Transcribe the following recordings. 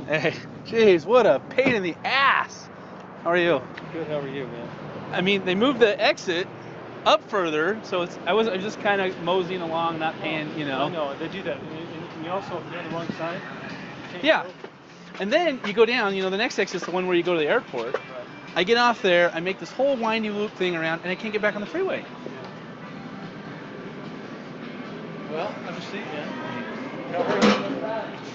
Hey, jeez, what a pain in the ass. How are you? Good. How are you, man? I mean, they moved the exit up further, so I was just kind of moseying along, not paying, I know they do that. And you also, if you're on the wrong side. Yeah. And then you go down. The next exit's the one where you go to the airport. Right. I get off there. I make this whole windy loop thing around, and I can't get back on the freeway. Yeah. Well, have a seat, man. How are you?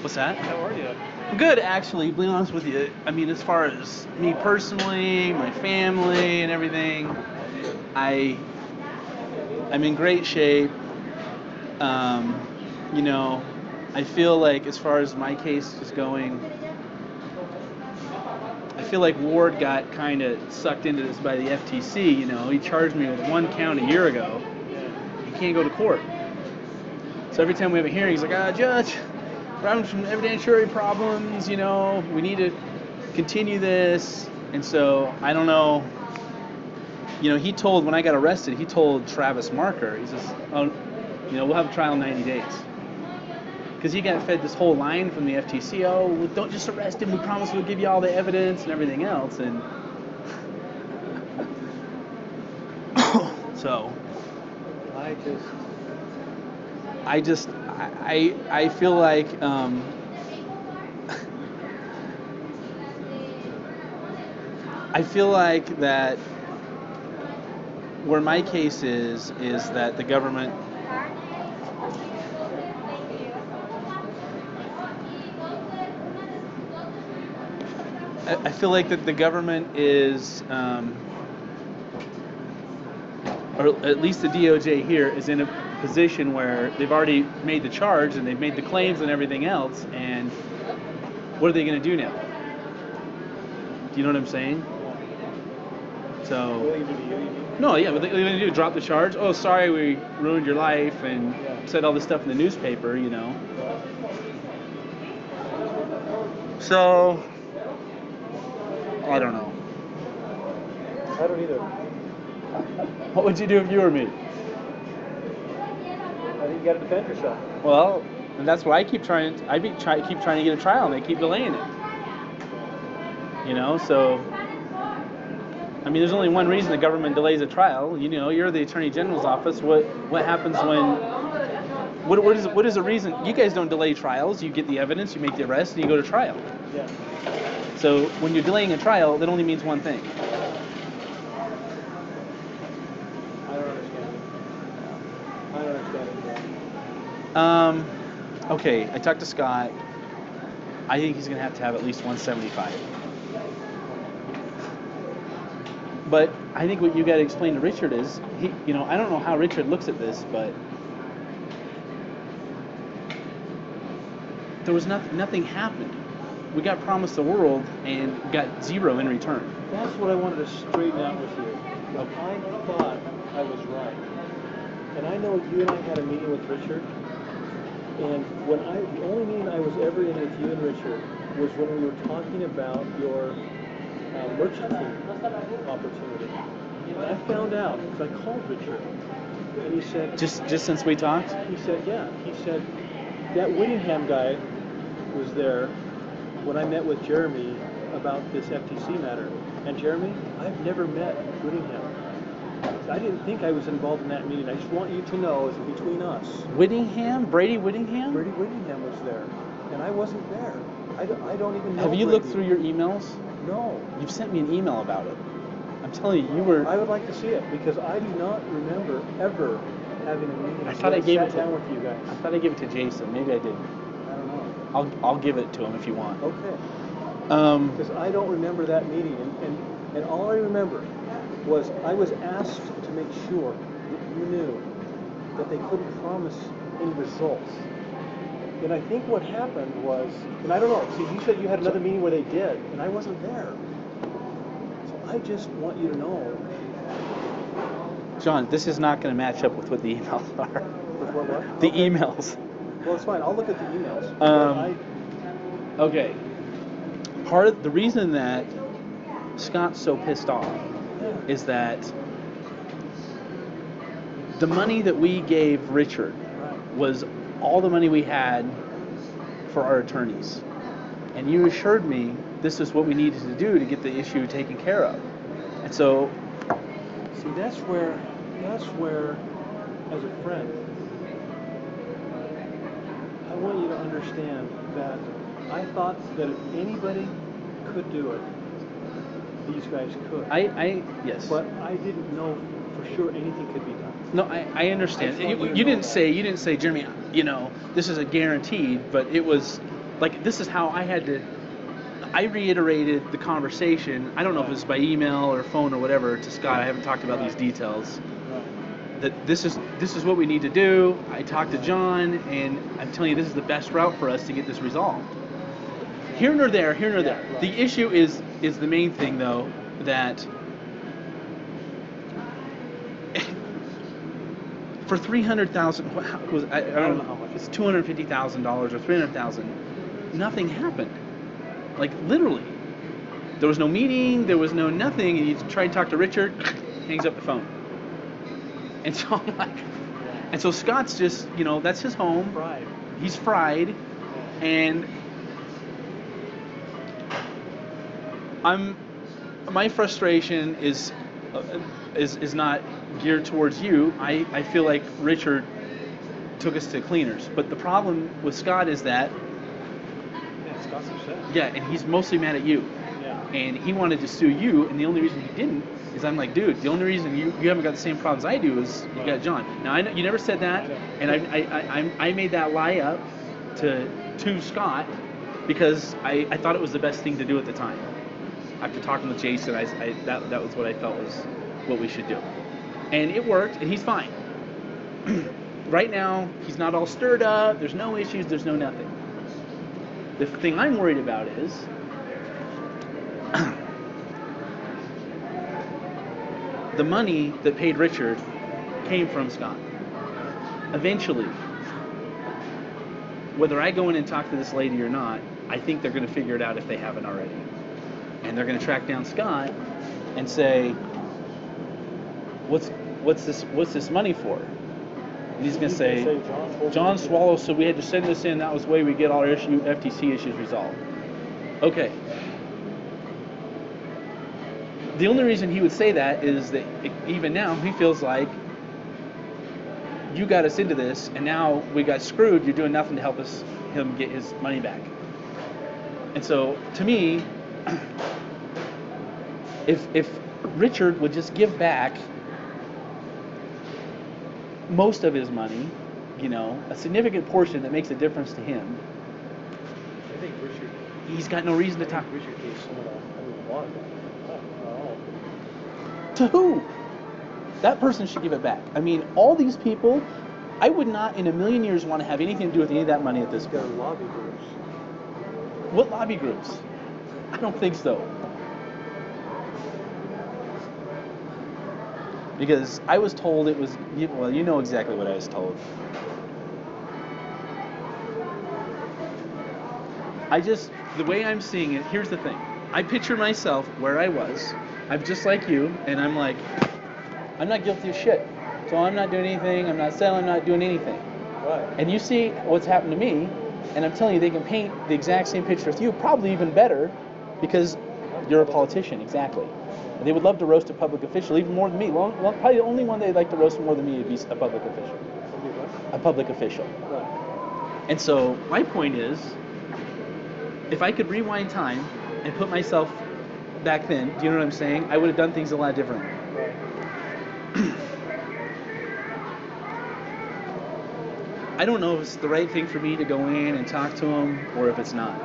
What's that? How are you? I'm good, actually. To be honest with you, I mean, as far as me personally, my family, and everything, I'm in great shape. I feel like as far as my case is going, I feel like Ward got kind of sucked into this by the FTC. He charged me with one count a year ago. You can't go to court. So every time we have a hearing, he's like, Judge, we're having some evidentiary problems, we need to continue this. And so, I don't know, when I got arrested, he told Travis Marker, he says, we'll have a trial in 90 days. Because he got fed this whole line from the FTC, well, don't just arrest him, we promise we'll give you all the evidence and everything else. And so, I feel like, I feel like that where my case is that the government, I feel like that the government is, or at least the DOJ here, is in a position where they've already made the charge and they've made the claims and everything else, and what are they going to do now? Do you know what I'm saying? So, no, yeah, what they're going to do, drop the charge? Oh, sorry, we ruined your life and said all this stuff in the newspaper, So, I don't know. I don't either. What would you do if you were me? I think you got to defend yourself. Well, and that's why I keep trying. Keep trying to get a trial, and they keep delaying it. So. I mean, there's only one reason the government delays a trial. You're the Attorney General's office. What happens when? What is the reason? You guys don't delay trials. You get the evidence, you make the arrest, and you go to trial. Yeah. So when you're delaying a trial, that only means one thing. I don't understand it. Okay, I talked to Scott. I think he's going to have at least 175. But I think what you got to explain to Richard is, I don't know how Richard looks at this, but there was nothing happened. We got promised the world and got zero in return. That's what I wanted to straighten out with you. Okay. I thought I was right. And I know you and I had a meeting with Richard. And the only meeting I was ever in with you and Richard was when we were talking about your merchanting opportunity. And I found out, because I called Richard, and he said... Just since we talked? He said, yeah. He said, that Whittingham guy was there when I met with Jeremy about this FTC matter. And Jeremy, I've never met Whittingham. I didn't think I was involved in that meeting. I just want you to know, it's between us. Whittingham? Brady Whittingham? Brady Whittingham was there, and I wasn't there. I don't even know. Have you looked through your emails? No. You've sent me an email about it. I'm telling you, you were... I would like to see it, because I do not remember ever having a meeting. I thought I gave it down with you guys. I thought I gave it to Jason. Maybe I didn't. I don't know. I'll give it to him if you want. Okay. Because I don't remember that meeting, and all I remember was I was asked to make sure that you knew that they couldn't promise any results. And I think what happened was, and I don't know, see, you said you had another meeting where they did, and I wasn't there. So I just want you to know. John, this is not going to match up with what the emails are. With what? The emails. Well, it's fine. I'll look at the emails. Okay. Part of the reason that Scott's so pissed off is that the money that we gave Richard was all the money we had for our attorneys. and you assured me this is what we needed to do to get the issue taken care of. And so, see, that's where, as a friend, I want you to understand that I thought that if anybody could do it, these guys could. Yes. But I didn't know for sure anything could be done. No, I understand. I just want You to know didn't say, Jeremy, this is a guaranteed, but it was like, this is how I reiterated the conversation. I don't know if it was by email or phone or whatever to Scott. I haven't talked about these details. That this is what we need to do. I talked to John, and I'm telling you, this is the best route for us to get this resolved. Here nor there. Right. The issue is the main thing, though, that for $300,000, I don't know how much. It's $250,000 or $300,000. Nothing happened. Like, literally, there was no meeting, there was no nothing, and you try to talk to Richard, hangs up the phone. And so I'm like, and so Scott's just, that's his home. Fried. He's fried, and my frustration is not geared towards you. I feel like Richard took us to cleaners, but the problem with Scott is that Scott's upset. Yeah, and he's mostly mad at you. Yeah. And he wanted to sue you, and the only reason he didn't is I'm like, dude, the only reason you haven't got the same problems I do is you got John. Now, I know you never said that, and I made that lie up to Scott because I thought it was the best thing to do at the time. After talking with Jason, that was what I felt was what we should do. And it worked, and he's fine. Right now, he's not all stirred up, there's no issues, there's no nothing. The thing I'm worried about is the money that paid Richard came from Scott. Eventually, whether I go in and talk to this lady or not, I think they're going to figure it out if they haven't already. And they're going to track down Scott and say, what's this money for? And he's going to say, John Swallow, so we had to send this in. That was the way we get all our FTC issues resolved. Okay. The only reason he would say that is that even now he feels like you got us into this, and now we got screwed. You're doing nothing to help him get his money back. And so, to me, if Richard would just give back most of his money, a significant portion that makes a difference to him, I think Richard. He's got no reason to talk. Richard gave some of that. A lot of that. Not all. To who? That person should give it back. I mean, all these people, I would not in a million years want to have anything to do with any of that money at this point. They're lobby groups. What lobby groups? I don't think so. Because I was told it was, well, you know exactly what I was told. The way I'm seeing it, here's the thing. I picture myself where I was. I'm just like you, and I'm like, I'm not guilty of shit. So I'm not doing anything, I'm not selling, I'm not doing anything. Right. And you see what's happened to me, and I'm telling you, they can paint the exact same picture with you, probably even better, because you're a politician, exactly. And they would love to roast a public official even more than me. Well, probably the only one they'd like to roast more than me would be a public official. A public official. Right. And so my point is, if I could rewind time and put myself back then, do you know what I'm saying? I would have done things a lot differently. Right. I don't know if it's the right thing for me to go in and talk to him or if it's not.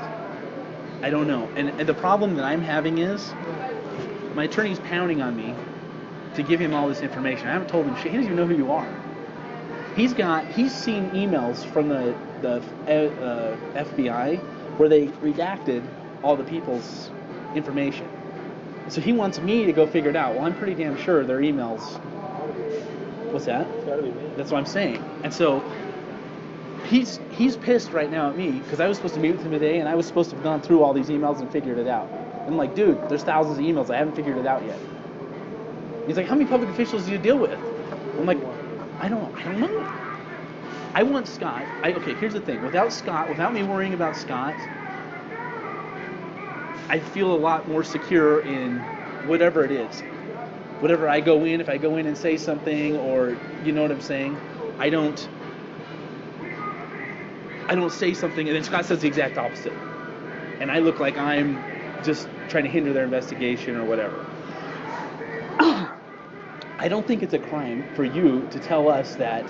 I don't know. And the problem that I'm having is my attorney's pounding on me to give him all this information. I haven't told him shit. He doesn't even know who you are. He's seen emails from the FBI where they redacted all the people's information. So he wants me to go figure it out. Well, I'm pretty damn sure their emails. What's that? It's gotta be me. That's what I'm saying. And so he's pissed right now at me because I was supposed to meet with him today and I was supposed to have gone through all these emails and figured it out. I'm like, dude, there's thousands of emails. I haven't figured it out yet. He's like, how many public officials do you deal with? I'm like, I don't know. I want Scott. Okay, here's the thing. Without me worrying about Scott, I feel a lot more secure in whatever it is. Whatever I go in, if I go in and say something, or you know what I'm saying, I don't say something and then Scott says the exact opposite, and I look like I'm just trying to hinder their investigation or whatever. I don't think it's a crime for you to tell us that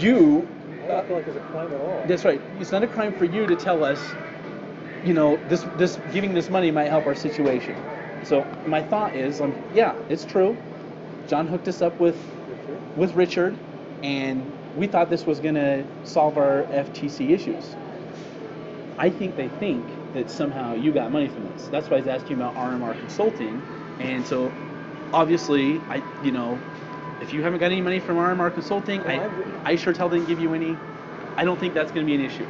you. I don't feel like it's a crime at all. That's right. It's not a crime for you to tell us, this giving this money might help our situation. So my thought is, yeah, it's true. John hooked us up with Richard, and we thought this was going to solve our FTC issues. I think they think that somehow you got money from this. That's why I was asking about RMR Consulting, and so obviously, if you haven't got any money from RMR Consulting, I sure tell didn't give you any. I don't think that's going to be an issue.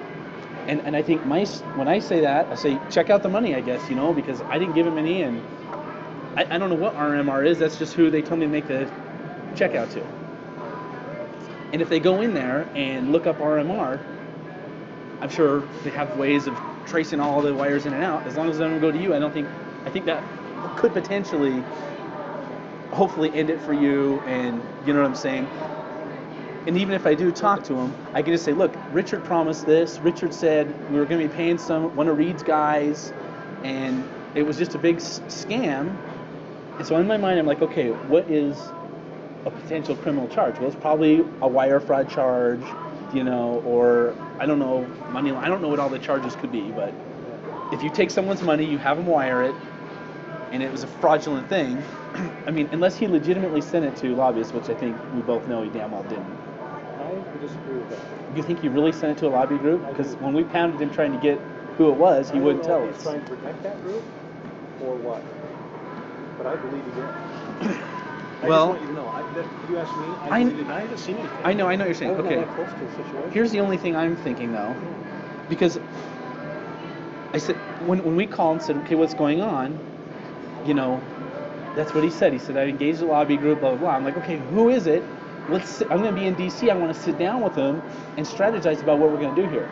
And I think when I say that, I say check out the money, I guess, because I didn't give him any, and I don't know what RMR is. That's just who they told me to make the check out to. And if they go in there and look up RMR, I'm sure they have ways of tracing all the wires in and out. As long as they don't go to you, I think that could potentially, hopefully, end it for you. And you know what I'm saying. And even if I do talk to him, I can just say, look, Richard promised this. Richard said we were going to be paying one of Reed's guys, and it was just a big scam. And so in my mind, I'm like, okay, what is a potential criminal charge? Well, it's probably a wire fraud charge, or I don't know, money. I don't know what all the charges could be, but if you take someone's money, you have them wire it, and it was a fraudulent thing. I mean, unless he legitimately sent it to lobbyists, which I think we both know he damn well didn't. I would disagree with that. You think he really sent it to a lobby group? Because when we pounded him trying to get who it was, he wouldn't tell us. I don't know if he's trying to protect that group or what, but I believe he did. I just want you to know. You asked me. I haven't seen anything. I know what you're saying. Okay. That close to the situation. Here's the only thing I'm thinking though, because I said when we called and said, okay, what's going on? That's what he said. He said, I engaged the lobby group, blah, blah, blah. I'm like, okay, who is it? I'm going to be in D.C. I want to sit down with them and strategize about what we're going to do here.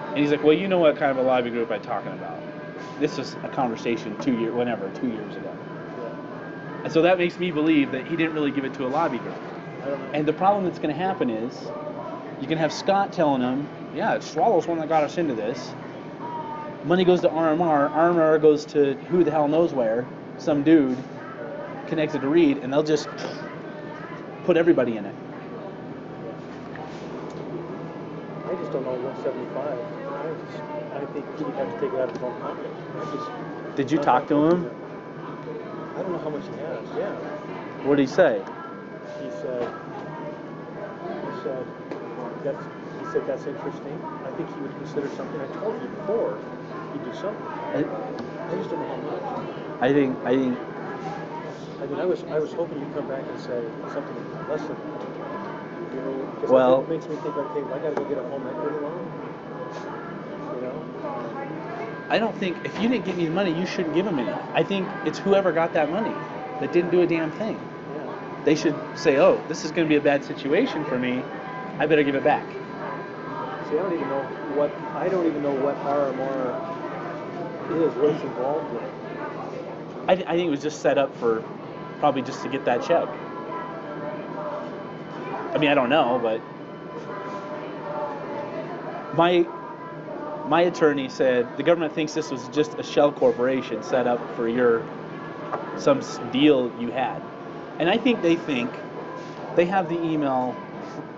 And he's like, well, you know what kind of a lobby group I'm talking about. This was a conversation 2 years ago. Yeah. And so that makes me believe that he didn't really give it to a lobby group. I don't know. And the problem that's going to happen is you can have Scott telling him, yeah, Swallow's one that got us into this. Money goes to RMR. RMR goes to who the hell knows where. Some dude connected to Reed, and they'll just put everybody in it. I just don't know 175. I think he'd have to take it out of his own pocket. Did you talk to him? I don't know how much he has. Yeah. What did he say? He said that's interesting. I think he would consider something. I told you before he'd do something. I just don't know how much. I think. I mean, I was hoping you'd come back and say something less than that. Because it makes me think, okay, well, I got to go get a home equity loan. I don't think if you didn't give me the money, you shouldn't give him any. I think it's whoever got that money that didn't do a damn thing. Yeah. They should say, oh, this is going to be a bad situation for me. I better give it back. See, I don't even know what RMR is, what it's involved with. I think it was just set up for probably just to get that check. I mean, I don't know, but my attorney said the government thinks this was just a shell corporation set up for some deal you had. And I think they have the email.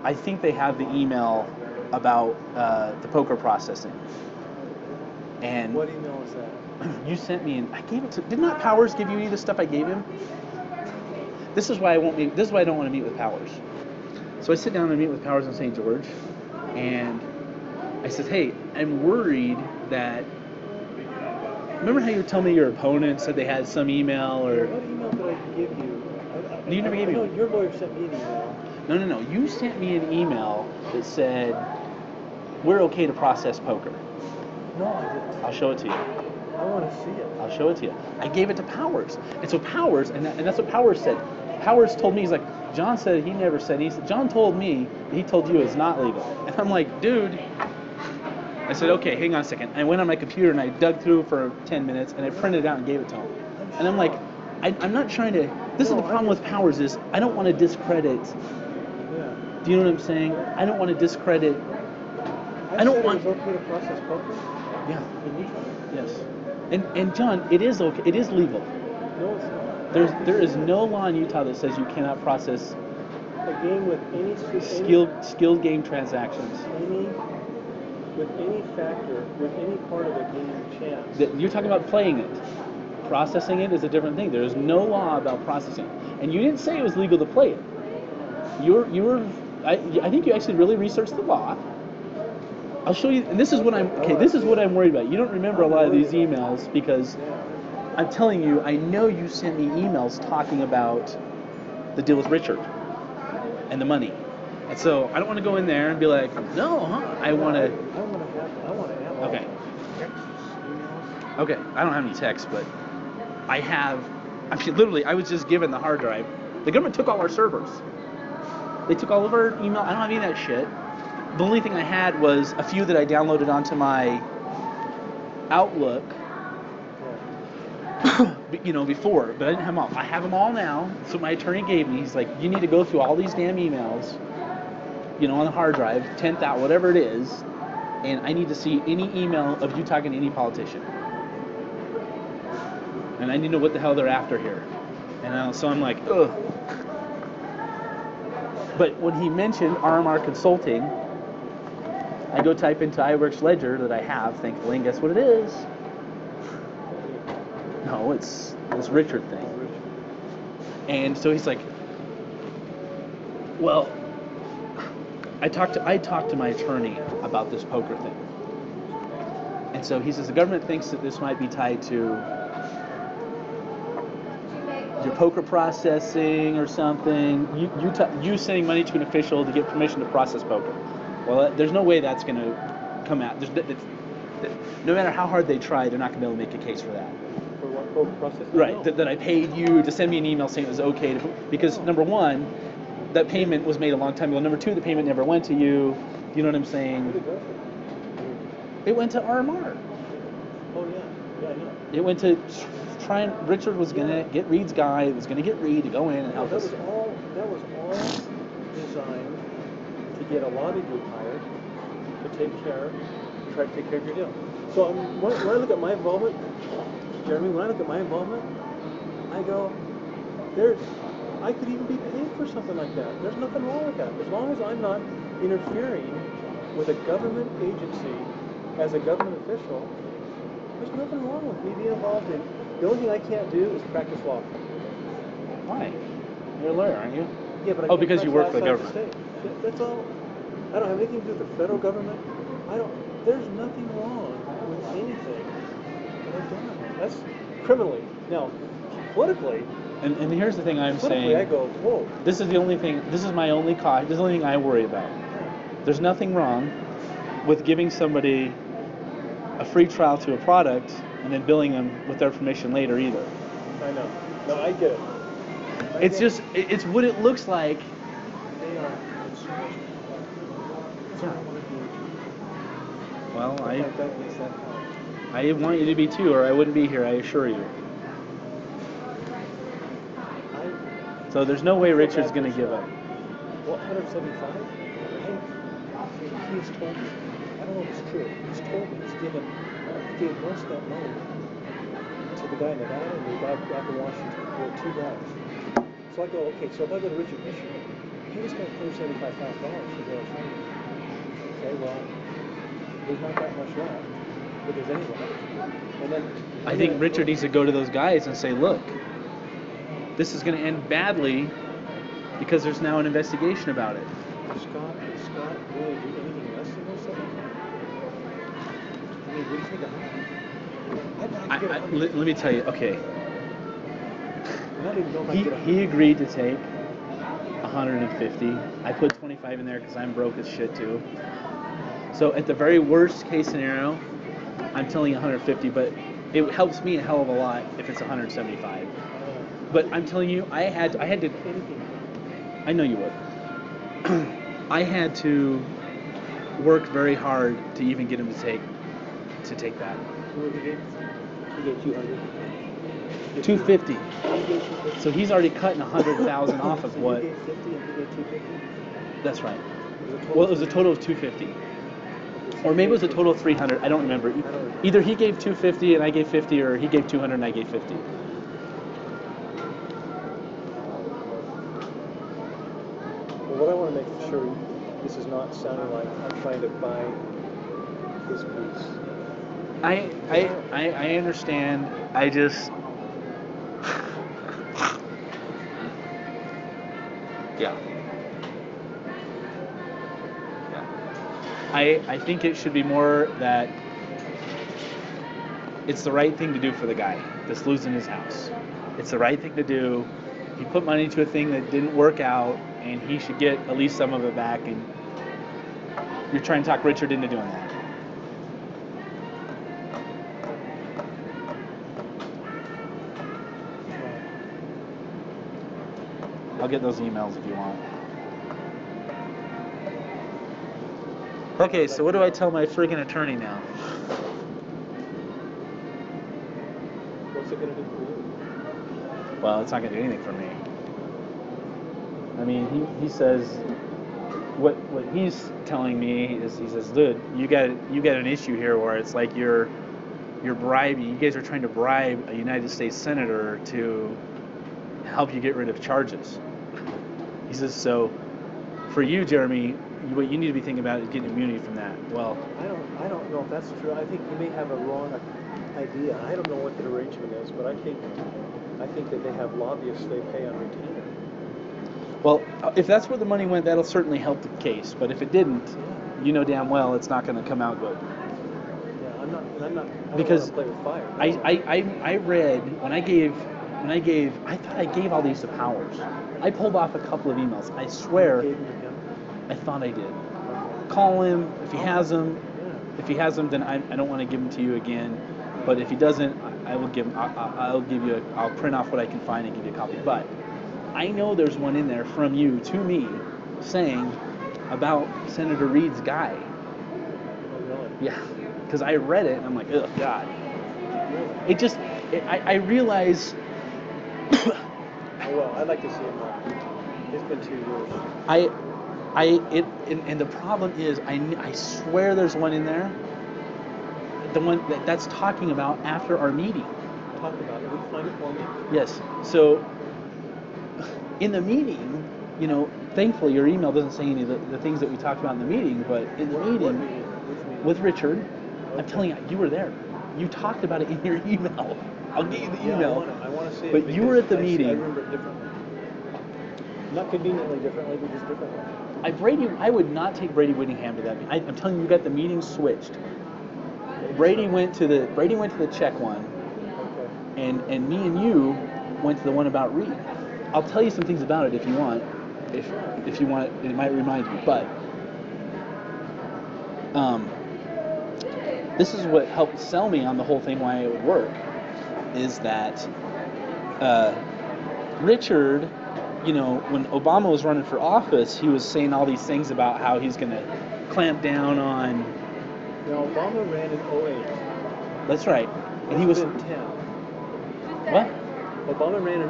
I think they have the email about the poker processing. And what email is that? You sent me, and I gave it to. Did not Powers give you any of the stuff I gave him? This is why I won't meet. This is why I don't want to meet with Powers. So I sit down and meet with Powers in St. George, and I said, "Hey, I'm worried that. Remember how you were telling me your opponent said they had some email or? What email did I give you? You never gave me. No, your lawyer sent me an email. No. You sent me an email that said we're okay to process poker. No, I didn't. I'll show it to you. I want to see it. I'll show it to you. I gave it to Powers. And so Powers, and that's what Powers said. Powers told me, he's like, John said he never said. He said, John told me that he told you it's not legal. And I'm like, dude, I said, okay, hang on a second. I went on my computer and I dug through for 10 minutes and I printed it out and gave it to him. And I'm like, I'm not trying to. This is the problem with Powers is I don't want to discredit. Yeah. Do you know what I'm saying? I don't want to discredit. I don't want. It was okay to process poker. Yeah. In Utah. Yes. And John, it is okay. It is legal. No, it's not. There is no law in Utah that says you cannot process a game with any skilled game transactions. With any factor, with any part of the game chance. You're talking about playing it. Processing it is a different thing. There is no law about processing. And you didn't say it was legal to play it. I think you actually really researched the law. I'll show you. And this is what I'm worried about. You don't remember a lot of these emails because I'm telling you, I know you sent me emails talking about the deal with Richard and the money. And so I don't want to go in there and be like, no, I want to have. Okay. Okay. I don't have any texts, but I have. I mean, literally, I was just given the hard drive. The government took all our servers. They took all of our email. I don't have any of that shit. The only thing I had was a few that I downloaded onto my Outlook, before, but I didn't have them all. I have them all now. So my attorney gave me. He's like, you need to go through all these damn emails, on the hard drive, 10,000, whatever it is, and I need to see any email of you talking to any politician. And I need to know what the hell they're after here. And so I'm like, ugh. But when he mentioned RMR Consulting, I go type into iWorks Ledger that I have, thankfully, and guess what it is? No, it's this Richard thing. And so he's like, well, I talked to my attorney about this poker thing. And so he says the government thinks that this might be tied to your poker processing or something. You sending money to an official to get permission to process poker. Well, there's no way that's going to come out. No matter how hard they try, they're not going to be able to make a case for that. For what poker processing? Right. That I paid you to send me an email saying it was okay because number one, that payment was made a long time ago. Number two, the payment never went to you. You know what I'm saying? Where did it go? It went to RMR. Oh yeah, I know. It went to Richard was going to get Reed's guy. It was going to get Reed to go in and help us. That was all designed to get a lobby group hired to try to take care of your deal. So when I look at my involvement, Jeremy, I go, I could even be paid for something like that. There's nothing wrong with that. As long as I'm not interfering with a government agency as a government official, there's nothing wrong with me being involved in. The only thing I can't do is practice law. Why? You're a lawyer, aren't you? Yeah, but I because you work for the government. That's all. I don't have anything to do with the federal government. There's nothing wrong with anything that I've done. That's criminally. Now, politically. And here's the thing I'm saying. I go, whoa. This is the only thing. This is my only cause. This is the only thing I worry about. There's nothing wrong with giving somebody a free trial to a product and then billing them with their permission later either. I know. No, I get it. It's what it looks like. They are. Well, I want you to be too, or I wouldn't be here, I assure you. So there's no way Richard's going to give up. What, 175? He's told me, I don't know if it's true, he's told me he gave most of that money to the guy in Nevada and the guy back in Washington. There were two guys. So I go, okay, so if I go to Richard Michigan, he just spent $175,000 to go to training. Okay, well, there's not that much left, but there's any left. And then I think Richard needs to go to those guys and say, look, this is going to end badly because there's now an investigation about it. Does Scott really do anything less than those things? I mean, what do you think of let me tell you, okay. I don't even know if I can get he agreed to take 150. I put 25 in there because I'm broke as shit too. So at the very worst case scenario, I'm telling you 150, but it helps me a hell of a lot if it's 175. But I'm telling you, I had to. I know you would. I had to worked very hard to even get him to take that. What he gave? He gave 200. 250. He gave 250. So he's already cutting 100,000 off of So what? He gave 50 and he gave 250. That's right. It Well, it was a total of 250. Or maybe it was a total of 300. I don't remember. Either he gave 250 and I gave 50, or he gave 200 and I gave 50. Well, what I want to make sure this is not sounding like I'm trying to buy his piece. I understand. I just yeah. I think it should be more that it's the right thing to do for the guy that's losing his house. It's the right thing to do. He put money into a thing that didn't work out, and he should get at least some of it back. And you're trying to talk Richard into doing that. I'll get those emails if you want. Okay, so what do I tell my friggin' attorney now? What's it going to do for you? Well, it's not going to do anything for me. I mean, he says what he's telling me is, he says, dude, you got an issue here where it's like you're bribing. You guys are trying to bribe a United States senator to help you get rid of charges. He says, so for you, Jeremy, what you need to be thinking about is getting immunity from that. Well, I don't know if that's true. I think you may have a wrong idea. I don't know what the arrangement is, but I think that they have lobbyists they pay on retainer. Well, if that's where the money went, that'll certainly help the case. But if it didn't, you know damn well it's not going to come out good. Yeah, I'm not. I don't Because want to play with fire. I read when I thought I gave all these to Powers. I pulled off a couple of emails. I swear. You gave them to him? I thought I did. Okay. Call him if he has them. Yeah. If he has them, then I don't want to give them to you again. But if he doesn't, I will give him. I'll print off what I can find and give you a copy. But I know there's one in there from you to me saying about Senator Reid's guy. Oh, really? Yeah, because I read it and I'm like, ugh, God. It just, I realize. Oh, well, I'd like to see him more. It's been 2 years. And the problem is, I swear there's one in there. The one that's talking about after our meeting. Talk about it. Will you find it for me? Yes. So, in the meeting, thankfully your email doesn't say any of the things that we talked about in the meeting, but in the meeting Which meeting? with Richard, Okay. I'm telling you, you were there. You talked about it in your email. I'll get you the email. Yeah, I want to see it. But you were at the meeting. I remember it differently. Not conveniently differently, but just differently. I would not take Brady Whittingham to that meeting. I'm telling you, you got the meeting switched. Brady went to the check one, Okay. and me and you went to the one about Reed. I'll tell you some things about it if you want. If you want, it might remind you. But this is what helped sell me on the whole thing, why it would work, is that Richard, when Obama was running for office, he was saying all these things about how he's going to clamp down on. Now, Obama ran in 08. That's right. And he was in 10. What? Obama ran in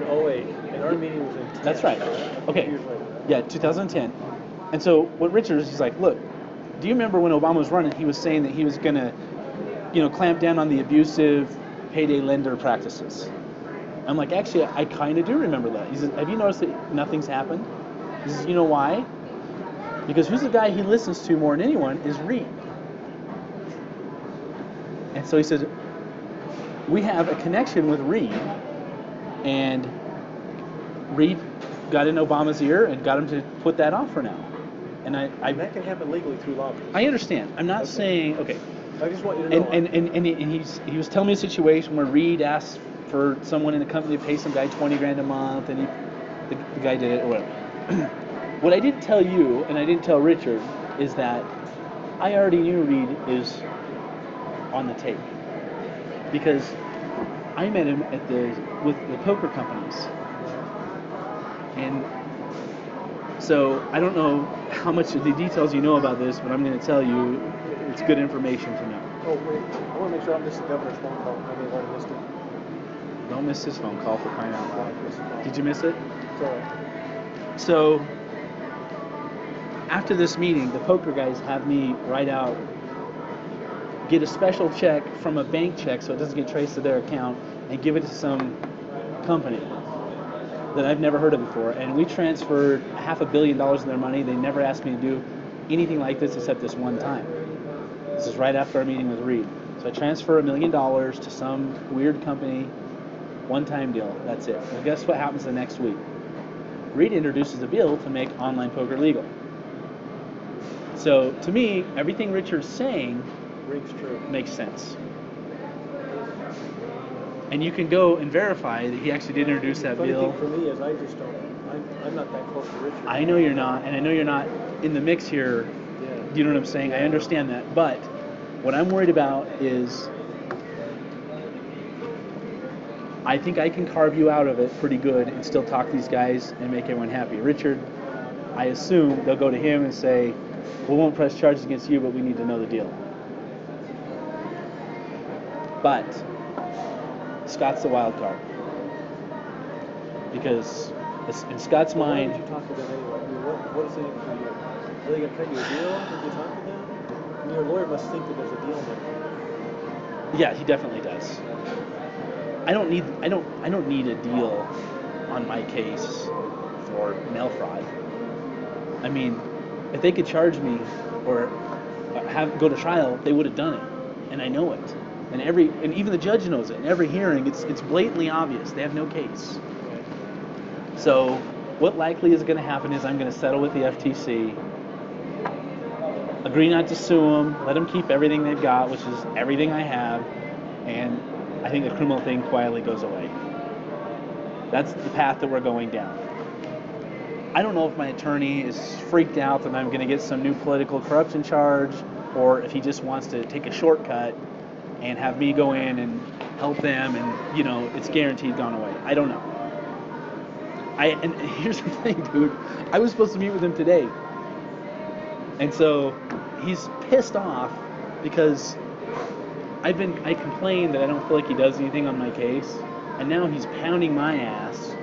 08, and our meeting was in 10. That's right. Okay. Years later. Yeah, 2010. And so what Richard is, he's like, look, do you remember when Obama was running, he was saying that he was going to, clamp down on the abusive payday lender practices. I'm like, actually, I kind of do remember that. He says, have you noticed that nothing's happened? He says, you know why? Because who's the guy he listens to more than anyone is Reid. And so he says, we have a connection with Reid, and Reid got in Obama's ear and got him to put that off for now. And And that can happen legally through lobbying. I understand. I'm not saying, okay. I just want you to know. And he was telling me a situation where Reid asked for someone in the company to pay some guy $20,000 a month, and the guy did it or whatever. What I didn't tell you, and I didn't tell Richard, is that I already knew Reid is on the tape, because I met him with the poker companies, and So I don't know how much of the details you know about this, but I'm going to tell you it's good information to know. Oh, wait. I want to make sure I don't miss the governor's phone call. I may have already missed it. Don't miss his phone call, for crying out loud. Did you miss it? It's all right. So after this meeting, the poker guys have me write out, get a special check from a bank check so it doesn't get traced to their account, and give it to some company that I've never heard of before. And we transferred $500 million of their money. They never asked me to do anything like this except this one time. This is right after our meeting with Reed. So I transfer $1 million to some weird company, one-time deal. That's it. Well, guess what happens the next week? Reed introduces a bill to make online poker legal. So to me, everything Richard's saying Rings true. makes sense. And you can go and verify that he actually did introduce that Funny bill. thing for me is I just don't. I'm not that close to Richard. I know you're not, and I know you're not in the mix here. Yeah. Do you know what I'm saying? I understand that. But what I'm worried about is I think I can carve you out of it pretty good and still talk these guys and make everyone happy. Richard, I assume they'll go to him and say, we won't press charges against you, but we need to know the deal. But Scott's the wild card. Because in Scott's Why mind... would you talk to them anyway? I mean, what is in it for you? Are they going to cut you a deal if you talk to them? I mean, your lawyer must think that there's a deal there. Yeah, he definitely does. I don't need a deal on my case for mail fraud. I mean, if they could charge me or go to trial, they would have done it, and I know it. And even the judge knows it. In every hearing, it's blatantly obvious they have no case. So what likely is going to happen is I'm going to settle with the FTC, agree not to sue them, let them keep everything they've got, which is everything I have, and I think the criminal thing quietly goes away. That's the path that we're going down. I don't know if my attorney is freaked out that I'm going to get some new political corruption charge, or if he just wants to take a shortcut and have me go in and help them, and it's guaranteed gone away. I don't know. And here's the thing, dude. I was supposed to meet with him today, and so he's pissed off because I complained that I don't feel like he does anything on my case, and now he's pounding my ass,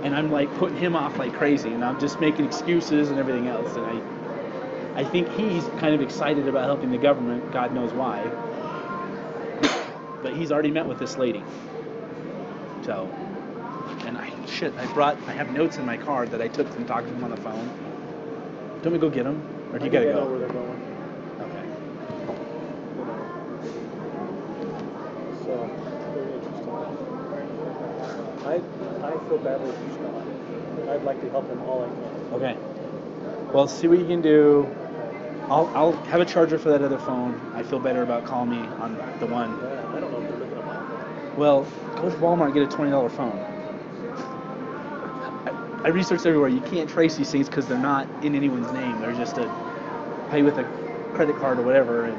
and I'm like putting him off like crazy, and I'm just making excuses and everything else, and I think he's kind of excited about helping the government, God knows why, but he's already met with this lady. So, and I have notes in my car that I took from talking to him on the phone. Do you want me to go get them, or do you gotta I know go? where they're going. Okay. So, very interesting. I feel badly for Scott. I'd like to help him all I can. Okay. Well, see what you can do. I'll have a charger for that other phone. I feel better about calling me on the one. Yeah, I don't know if they're looking at my phone. Well, go to Walmart and get a $20 phone. I researched everywhere. You can't trace these things because they're not in anyone's name. They're just a pay with a credit card or whatever. And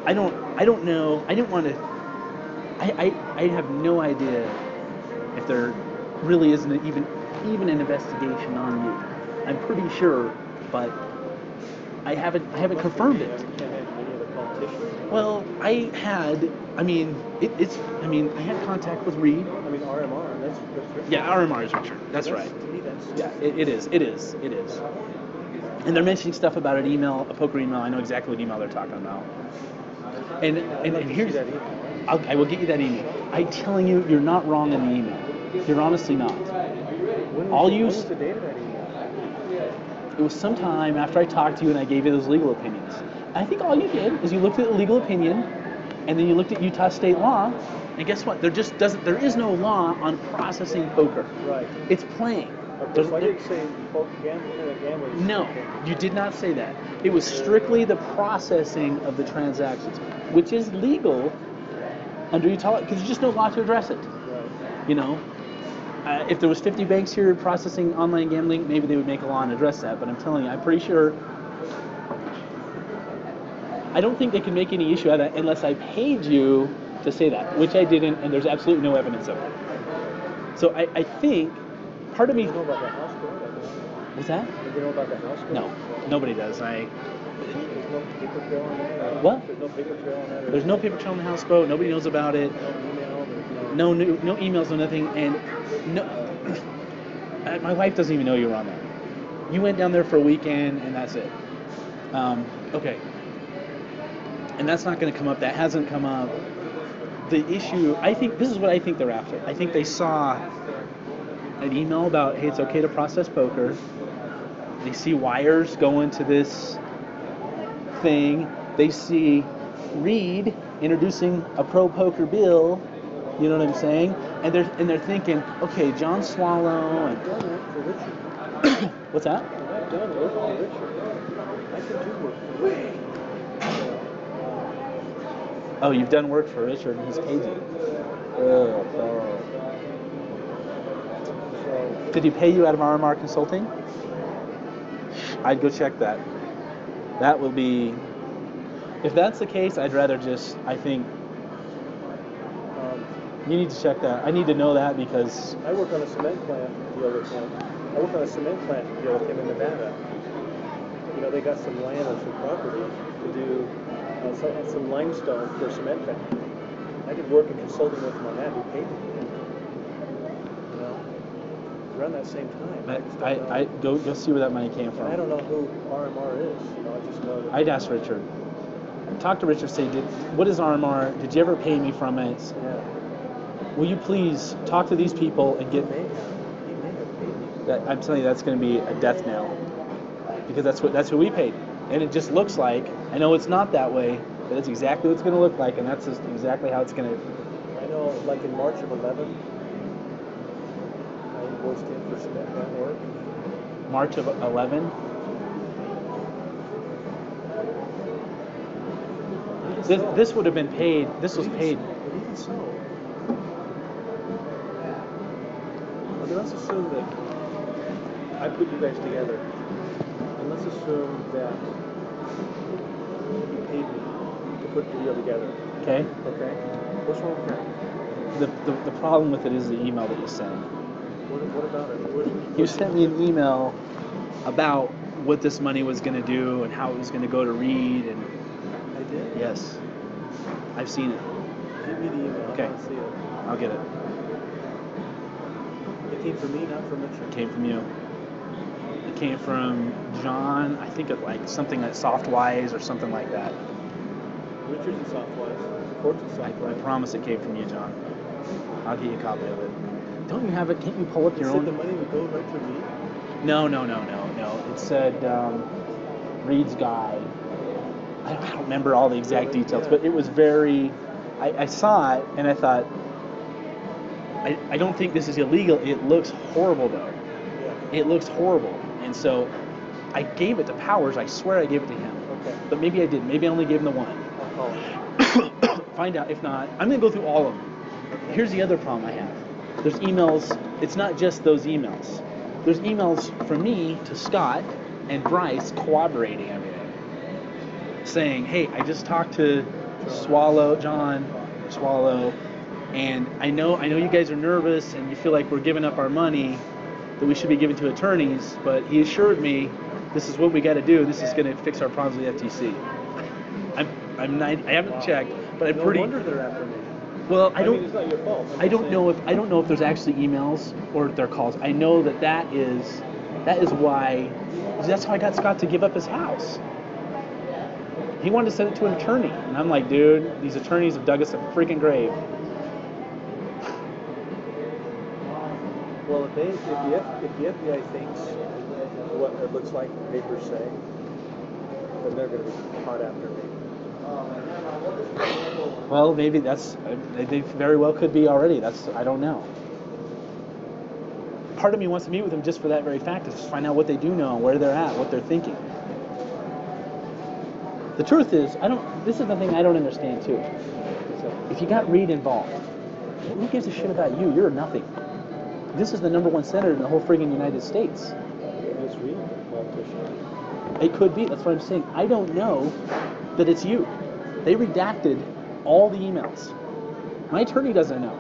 I don't know. I didn't want to. I have no idea if there really isn't even an investigation on you. I'm pretty sure, but I haven't confirmed it. You can't have any other politicians. Well, I had contact with Reed. I mean, RMR, that's Richard. Yeah, RMR is Richard. That's right. To me, that's... Yeah, it is. And they're mentioning stuff about an email, a poker email. I know exactly what email they're talking about. And here's, that email. I will get you that email. I'm telling you, you're not wrong in the email. You're honestly not. When All was the date of that email? It was sometime after I talked to you and I gave you those legal opinions. I think all you did is you looked at the legal opinion, and then you looked at Utah state law, and guess what? There is no law on processing poker. Right. It's playing. Okay, so I didn't say gambling. No, you did not say that. It was strictly the processing of the transactions, which is legal under Utah law, because there's just no law to address it. Right. If there was 50 banks here processing online gambling, maybe they would make a law and address that. But I'm telling you, I'm pretty sure. I don't think they can make any issue out of that unless I paid you to say that, which I didn't, and there's absolutely no evidence of it. So I think part of me. I don't know about the hospital. What's that? Do they know about the houseboat? No, nobody does. There's no paper trail on that? What? There's no paper trail on that? There's no paper trail on the houseboat. Nobody knows about it. No email? There's No emails, no nothing, and no. My wife doesn't even know you were on there. You went down there for a weekend, and that's it. Okay. And that's not going to come up. That hasn't come up. The issue, I think, this is what I think they're after. I think they saw an email about, hey, it's okay to process poker. They see wires going to this thing. They see Reed introducing a pro poker bill. You know what I'm saying? And they're thinking, okay, John Swallow and what's that? I've done work for Richard. I can do work for Richard. Oh, you've done work for Richard and he's cagey. So, Did he pay you out of RMR Consulting? I'd go check that. That will be... If that's the case, I'd rather just, I think... you need to check that. I need to know that because... I work on a cement plant deal with him. I work on a cement plant deal with him in Nevada. You know, they got some land or some property to do some limestone for a cement factory. I did work and consulting with him on that. He paid me. You know, around that same time. I go see where that money came from. And I don't know who RMR is. You know, I just know that. I'd ask Richard. Talk to Richard. Say, what is RMR? Did you ever pay me from it? Yeah. Will you please talk to these people and get? He may have paid me. That, I'm telling you, that's going to be a death knell. Because that's who we paid. And it just looks like, I know it's not that way, but that's exactly what it's going to look like, and that's just exactly how it's going to... I know, like in March of 11, I invoiced him for cement plant work. March of 11? This would have been paid, this was paid... But even so, I mean, let's assume that I put you guys together, and let's assume that you paid me to put the deal together. Okay? Okay? What's wrong with that? The problem with it is the email that you sent. What about it? You sent me an email about what this money was going to do and how it was going to go to Reed, and... I did? Yes. I've seen it. Give me the email. Okay. I want to see it. I'll get it. It came from me, not from Richard. It came from you. It came from John, I think it like something like Softwise or something like that. Richard's and Softwise. Court's and I Softwise. promise it came from you, John. I'll get you a copy of it. Don't you have it? Can't you pull up your You said own? the money would go right to me? No. It said Reed's guy. I don't remember all the exact details, but it was very... I saw it and I thought, I don't think this is illegal. It looks horrible, though. Yeah. It looks horrible. And so I gave it to Powers. I swear I gave it to him. Okay. But maybe I didn't. Maybe I only gave him the one. I'll call him. Find out. If not, I'm going to go through all of them. Here's the other problem I have. There's emails. It's not just those emails. There's emails from me to Scott and Bryce corroborating everything. Saying, hey, I just talked to John Swallow, and I know you guys are nervous and you feel like we're giving up our money that we should be giving to attorneys, but he assured me this is what we got to do. This is going to fix our problems with the FTC. I haven't checked, but I'm pretty. No wonder they're after me. Well, I don't. mean, it's not your fault. I don't know if there's actually emails or if they're calls. I know that is why. That's how I got Scott to give up his house. He wanted to send it to an attorney, and I'm like, dude, these attorneys have dug us a freaking grave. Well, if the FBI thinks what it looks like the papers say, then they're going to be hot after me. Well, maybe they very well could be already. I don't know. Part of me wants to meet with them just for that very fact, to find out what they do know, where they're at, what they're thinking. The truth is, this is the thing I don't understand too. If you got Reed involved, who gives a shit about you? You're nothing. This is the #1 senator in the whole friggin' United States. Is Reed a politician? It could be. That's what I'm saying. I don't know that it's you. They redacted all the emails. My attorney doesn't know.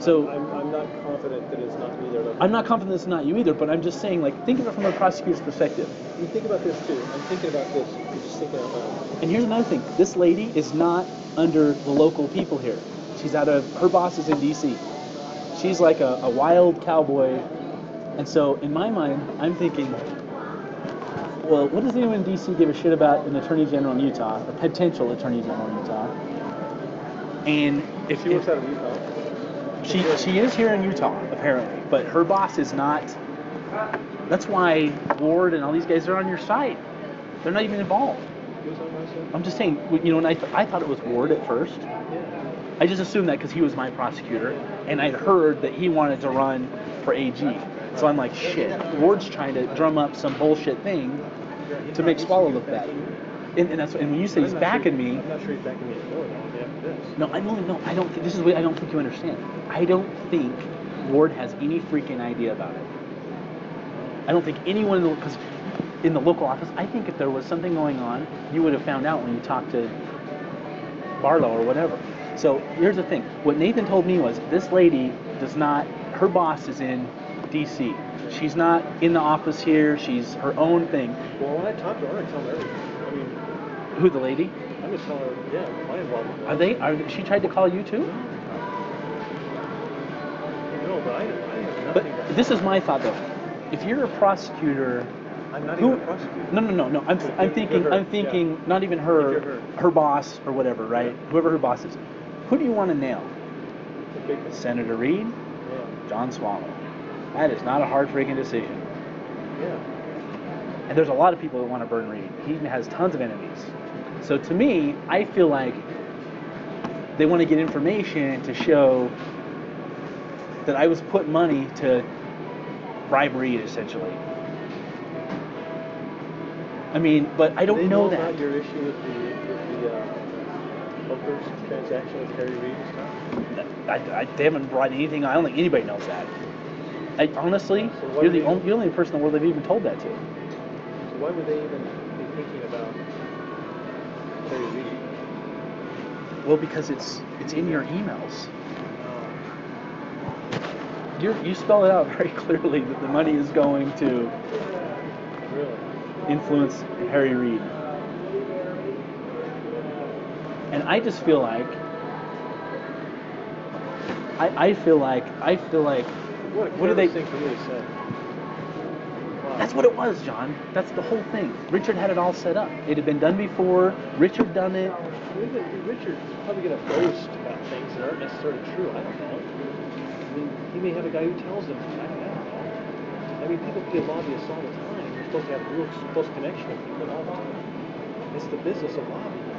So I'm not confident that it's not me they're looking. I'm not confident it's not you either, but I'm just saying, like, think of it from a prosecutor's perspective. You think about this too. I'm thinking about this. I'm just thinking out loud. And here's another thing. This lady is not under the local people here. She's her boss is in D.C. She's like a wild cowboy. And so in my mind, I'm thinking, well, what does anyone in D.C. give a shit about an attorney general in Utah, a potential attorney general in Utah? And if She works out of Utah. she is here in Utah, apparently, but her boss is not. That's why Ward and all these guys are on your side. They're not even involved. Who's on my side? I'm just saying, you know, and I thought it was Ward at first. Yeah. I just assumed that because he was my prosecutor, and I'd heard that he wanted to run for AG. So I'm like, shit, Ward's trying to drum up some bullshit thing to make Swallow look bad. And when you say he's backing me, I'm not sure he's backing me anymore though. After this. no, I don't think this is what I don't think you understand. I don't think Ward has any freaking idea about it. I don't think anyone because in the local office, I think if there was something going on, you would have found out when you talked to Barlow or whatever. So here's the thing. What Nathan told me was this lady does not. Her boss is in D.C. She's not in the office here. She's her own thing. Well, when I talk to her, I tell her everything. I mean, who, the lady? I'm just telling her, yeah, my involvement. She tried to call you too? No, but I have But nothing. this is my thought though. If you're a prosecutor, I'm not even a prosecutor. No. I'm thinking, not even her boss or whatever, right? Whoever her boss is. Who do you want to nail? Senator Reed? Yeah. John Swallow. That is not a hard freaking decision. Yeah. And there's a lot of people that want to burn Reed. He has tons of enemies. So to me, I feel like they want to get information to show that I was putting money to bribe Reed, essentially. I mean, but I don't know that. About your issue with the Poker's transaction with Harry Reid and stuff? They haven't brought anything. I don't think anybody knows that. Honestly, so you're the only person in the world they've even told that to. So why would they even be thinking about Harry Reid? Well, because it's in your emails. You spell it out very clearly that the money is going to influence Harry Reid. And I just feel like I feel like what do they think for me to say? Wow. That's what it was, John. That's the whole thing. Richard had it all set up. It had been done before. Richard done it. Richard's probably going to boast about things that aren't necessarily true. I don't know. I mean, he may have a guy who tells him. I don't know. I mean, people get lobbyists all the time. You're supposed to have a real close connection with people all the time. It's the business of lobbying.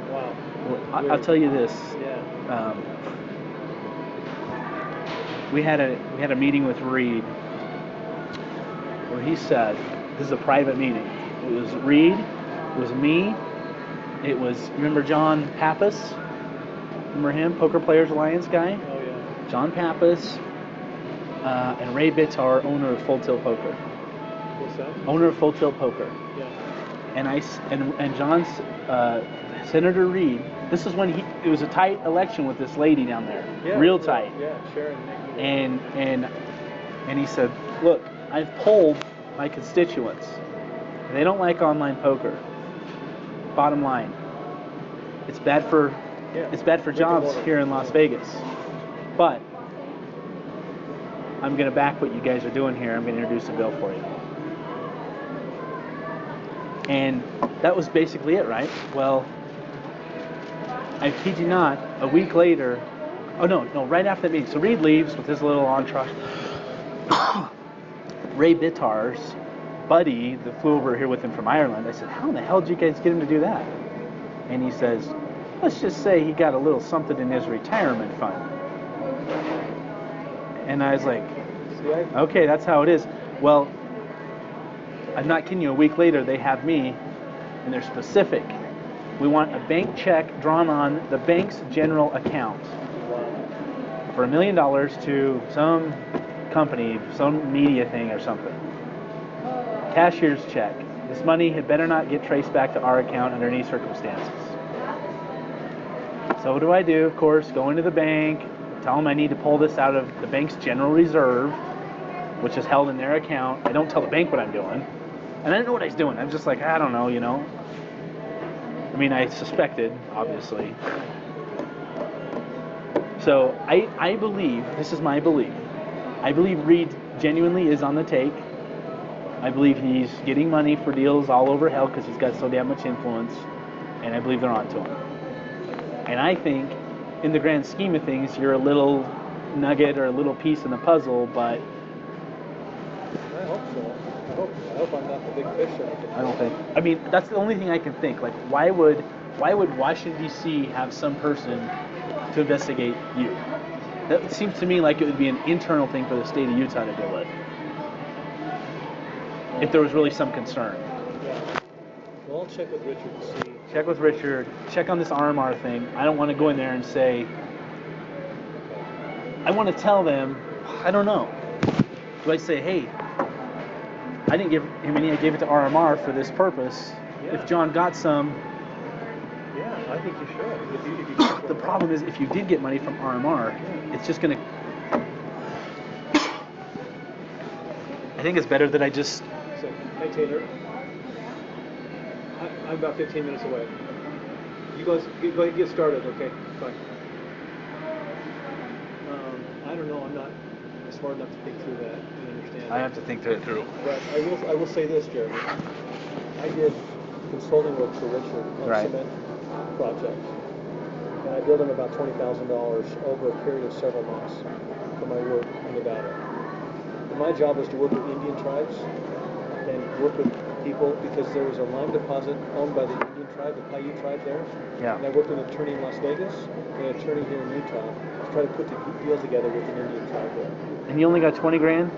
Wow. Well, I'll tell you this. Yeah. We had a meeting with Reed where he said, this is a private meeting. It was Reed, it was me, it was, remember John Pappas? Remember him? Poker Players Alliance guy? Oh, yeah. John Pappas and Ray Bitar, owner of Full Tilt Poker. What's that? Owner of Full Tilt Poker. Yeah. And John's Senator Reed. This is when it was a tight election with this lady down there, Yeah, real tight. Yeah, Sharon. And he said, look, I've polled my constituents. They don't like online poker. Bottom line, it's bad for jobs here in Las Vegas. But I'm going to back what you guys are doing here. I'm going to introduce a bill for you. And that was basically it, right? Well, I kid you not, a week later, right after that meeting. So Reed leaves with his little entourage. Ray Bitar's buddy that flew over here with him from Ireland, I said, how in the hell did you guys get him to do that? And he says, let's just say he got a little something in his retirement fund. And I was like, okay, that's how it is. Well, I'm not kidding you, a week later they have me, and they're specific. We want a bank check drawn on the bank's general account for $1 million to some company, some media thing or something. Cashier's check. This money had better not get traced back to our account under any circumstances. So what do? Of course, go into the bank, Tell them I need to pull this out of the bank's general reserve, which is held in their account. I don't tell the bank what I'm doing. And I didn't know what I was doing. I'm just like, I don't know, I mean, I suspected, obviously. So I believe, this is my belief, I believe Reed genuinely is on the take. I believe he's getting money for deals all over hell because he's got so damn much influence. And I believe they're onto him. And I think, in the grand scheme of things, you're a little nugget or a little piece in the puzzle, but... I hope so. I hope I'm not the big fish or anything. I don't think... I mean, that's the only thing I can think. Like, why would Washington, D.C. have some person to investigate you? That seems to me like it would be an internal thing for the state of Utah to deal with. If there was really some concern. Yeah. Well, I'll check with Richard to see. Check with Richard. Check on this RMR thing. I don't want to go in there and say... I want to tell them, I don't know. Do I say, hey, I didn't give him any, I gave it to RMR for this purpose. Yeah. If John got some... Yeah, I think you should. If you The problem is, if you did get money from RMR, it's just going to... I think it's better that I just... So, hey Taylor, I'm about 15 minutes away. You guys go ahead and get started, okay? Fine. I don't know. I'm not smart enough to think through that and understand. I have to think it through. But I will say this, Jeremy. I did consulting work for Richard on cement projects, and I billed him about $20,000 over a period of several months for my work in Nevada. And my job was to work with Indian tribes and work with people because there was a lime deposit owned by the Indian tribe, the Paiute tribe there. Yeah. And I worked with an attorney in Las Vegas and an attorney here in Utah to try to put the deal together with an Indian tribe there. And you only got 20 grand?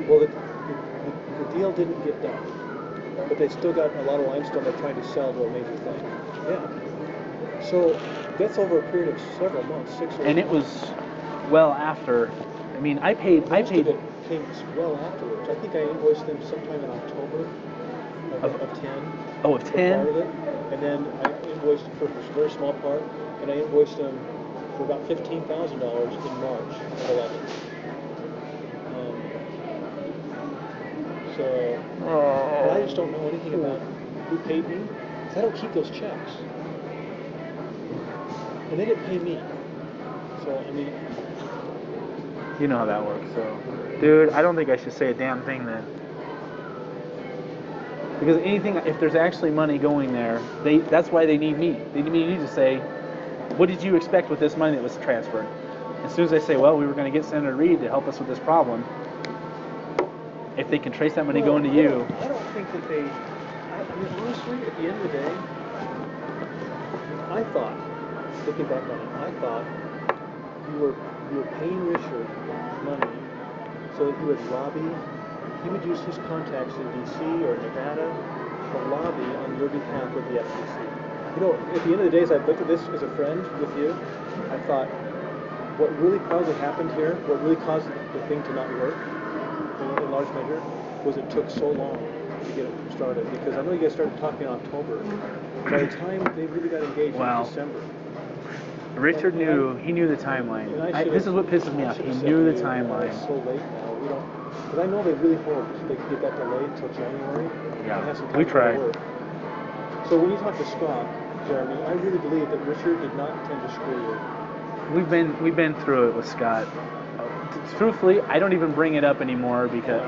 Well, the deal didn't get done, but they still got a lot of limestone they're trying to sell to a major thing. Yeah. So that's over a period of several months, 6 or 8 And it was well after. I mean, I paid. Most of it came well afterwards. I think I invoiced them sometime in October of 10. Oh, of 10? Part of it. And then I invoiced for a very small part, and I invoiced them for about $15,000 in March of 11. But I just don't know anything about who paid me, because I don't keep those checks. And they didn't pay me. So, I mean... You know how that works, so... Dude, I don't think I should say a damn thing then. Because anything, if there's actually money going there, that's why they need me. They need to say, what did you expect with this money that was transferred? As soon as I say, well, we were going to get Senator Reed to help us with this problem, if they can trace that money going to you... I don't think that they... I mean, honestly, at the end of the day, I thought, looking back on it, I thought you were paying Richard money so that he would lobby, he would use his contacts in D.C. or Nevada to lobby on your behalf with the FCC. You know, at the end of the day, as I looked at this as a friend with you, I thought, what really probably happened here, what really caused the thing to not work, in large measure, was it took so long to get it started. Because I know you guys started talking in October. By the time they really got engaged in December. Richard knew, he knew the timeline. This is what pisses me off. He knew the timeline. It's so late now. We don't, because I know they really hope they can get that delayed until January. Yeah, we tried. So when you talk to Scott, Jeremy, I really believe that Richard did not intend to screw you. We've been through it with Scott. Truthfully, I don't even bring it up anymore because